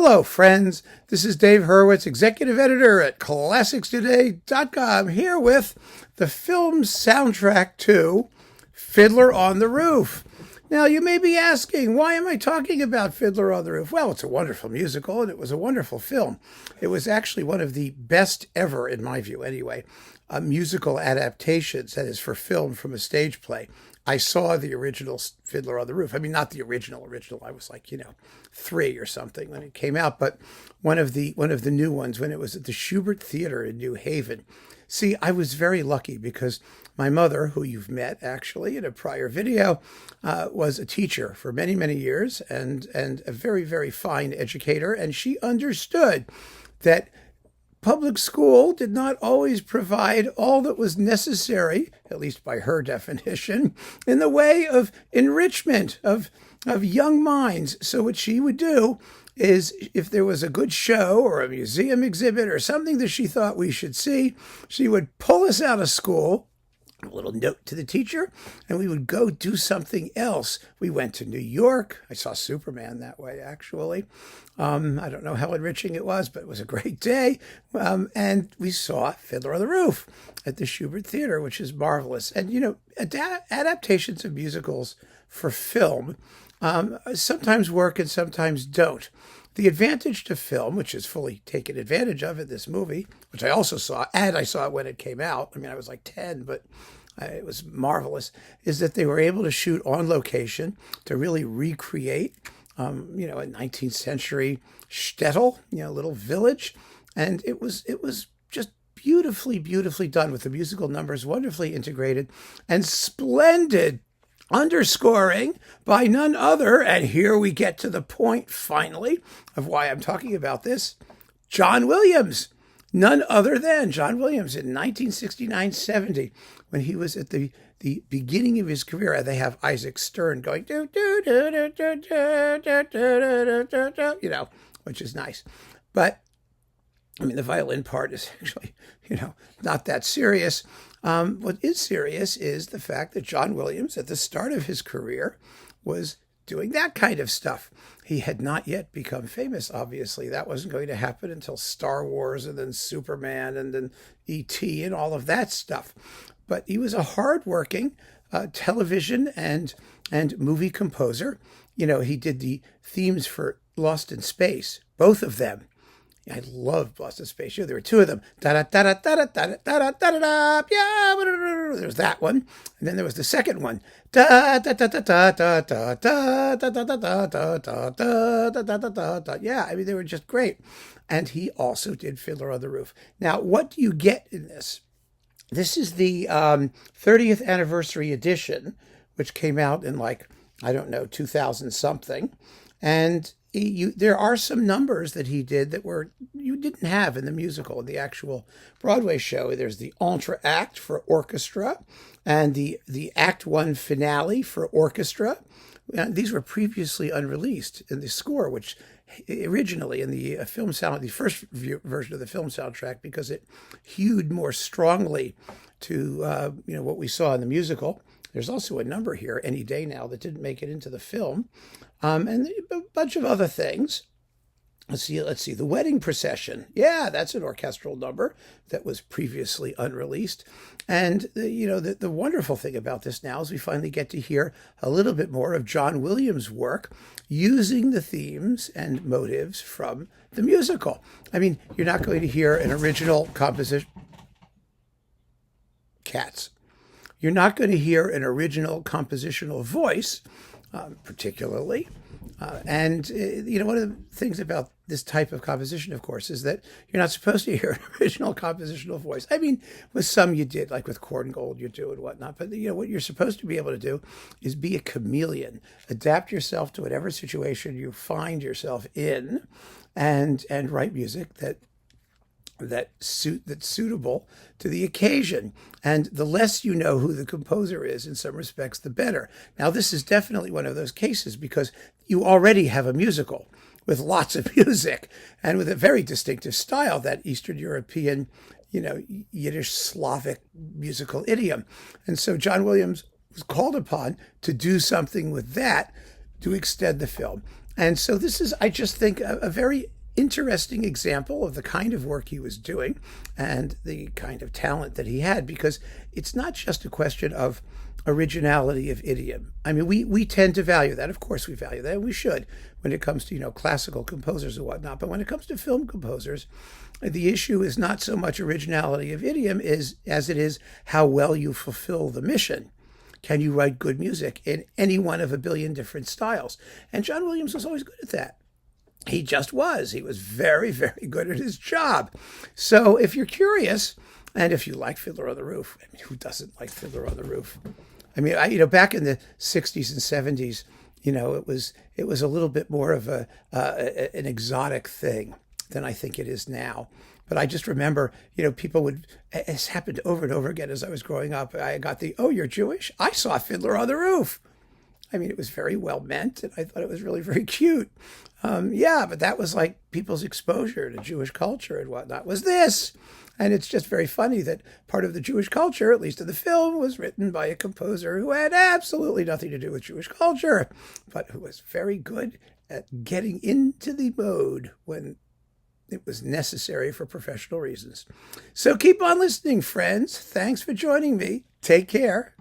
Hello, friends. This is Dave Hurwitz, executive editor at ClassicsToday.com, here with the film soundtrack to Fiddler on the Roof. Now, you may be asking, why am I talking about Fiddler on the Roof? Well, it's a wonderful musical, and it was a wonderful film. It was actually one of the best ever, in my view anyway, musical adaptations, that is, for film from a stage play. I saw the original Fiddler on the Roof. I mean, not the original. I was like, 3 or something when it came out, but one of the new ones when it was at the Schubert Theater in New Haven. See, I was very lucky because my mother, who you've met actually in a prior video, was a teacher for many, many years and a very, very fine educator. And she understood that public school did not always provide all that was necessary, at least by her definition, in the way of enrichment of young minds. So what she would do is, if there was a good show or a museum exhibit or something that she thought we should see, she would pull us out of school, a little note to the teacher, and we would go do something else. We went to New York. I saw Superman that way, actually. I don't know how enriching it was, but it was a great day. And we saw Fiddler on the Roof at the Schubert Theater, which is marvelous. And, adaptations of musicals for film sometimes work and sometimes don't. The advantage to film, which is fully taken advantage of in this movie, which I also saw, and I saw it when it came out. I mean, I was like 10, but it was marvelous, is that they were able to shoot on location to really recreate, a 19th century shtetl, little village. And it was just beautifully, beautifully done with the musical numbers, wonderfully integrated, and splendid underscoring by none other, and here we get to the point, finally, of why I'm talking about this, John Williams. None other than John Williams in 1969-70, when he was at the beginning of his career. They have Isaac Stern going, do, do, do, do, do, do, do, do, do, do, which is nice. But, I mean, the violin part is actually, not that serious. What is serious is the fact that John Williams, at the start of his career, was doing that kind of stuff. He had not yet become famous, obviously. That wasn't going to happen until Star Wars and then Superman and then E.T. and all of that stuff. But he was a hardworking television and movie composer. He did the themes for Lost in Space, both of them. I love Lost in Space. There were two of them. There's that one, and then there was the second one. Yeah, I mean, they were just great. And he also did Fiddler on the Roof. Now, what do you get in this? This is the 30th anniversary edition, which came out in 2000 something, and there are some numbers that he did that you didn't have in the musical, in the actual Broadway show. There's the entr'acte for orchestra and the Act 1 finale for orchestra. These were previously unreleased in the score, which originally in the film sound, the first version of the film soundtrack, because it hewed more strongly to what we saw in the musical. There's also a number here, Any Day Now, that didn't make it into the film. And a bunch of other things. Let's see. The Wedding Procession. Yeah, that's an orchestral number that was previously unreleased. And, the wonderful thing about this now is we finally get to hear a little bit more of John Williams' work using the themes and motives from the musical. I mean, you're not going to hear an original composition. Cats. You're not going to hear an original compositional voice, particularly. And one of the things about this type of composition, of course, is that you're not supposed to hear an original compositional voice. I mean, with some you did, like with Korngold, you do and whatnot. But, what you're supposed to be able to do is be a chameleon, adapt yourself to whatever situation you find yourself in, and write music that's suitable to the occasion. And the less you know who the composer is, in some respects, the better. Now, this is definitely one of those cases because you already have a musical with lots of music and with a very distinctive style, that Eastern European, Yiddish Slavic musical idiom. And so John Williams was called upon to do something with that to extend the film. And so this is, I just think, a very interesting example of the kind of work he was doing and the kind of talent that he had, because it's not just a question of originality of idiom. I mean, we tend to value that. Of course, we value that, and we should when it comes to, classical composers and whatnot. But when it comes to film composers, the issue is not so much originality of idiom as it is how well you fulfill the mission. Can you write good music in any one of a billion different styles? And John Williams was always good at that. He just was. He was very, very good at his job. So if you're curious, and if you like Fiddler on the Roof, I mean, who doesn't like Fiddler on the Roof? I mean, back in the 60s and 70s, it was a little bit more of an exotic thing than I think it is now. But I just remember, people would, it's happened over and over again as I was growing up. I got oh, you're Jewish? I saw Fiddler on the Roof. I mean, it was very well meant, and I thought it was really very cute. But that was like people's exposure to Jewish culture and whatnot was this. And it's just very funny that part of the Jewish culture, at least in the film, was written by a composer who had absolutely nothing to do with Jewish culture, but who was very good at getting into the mode when it was necessary for professional reasons. So keep on listening, friends. Thanks for joining me. Take care.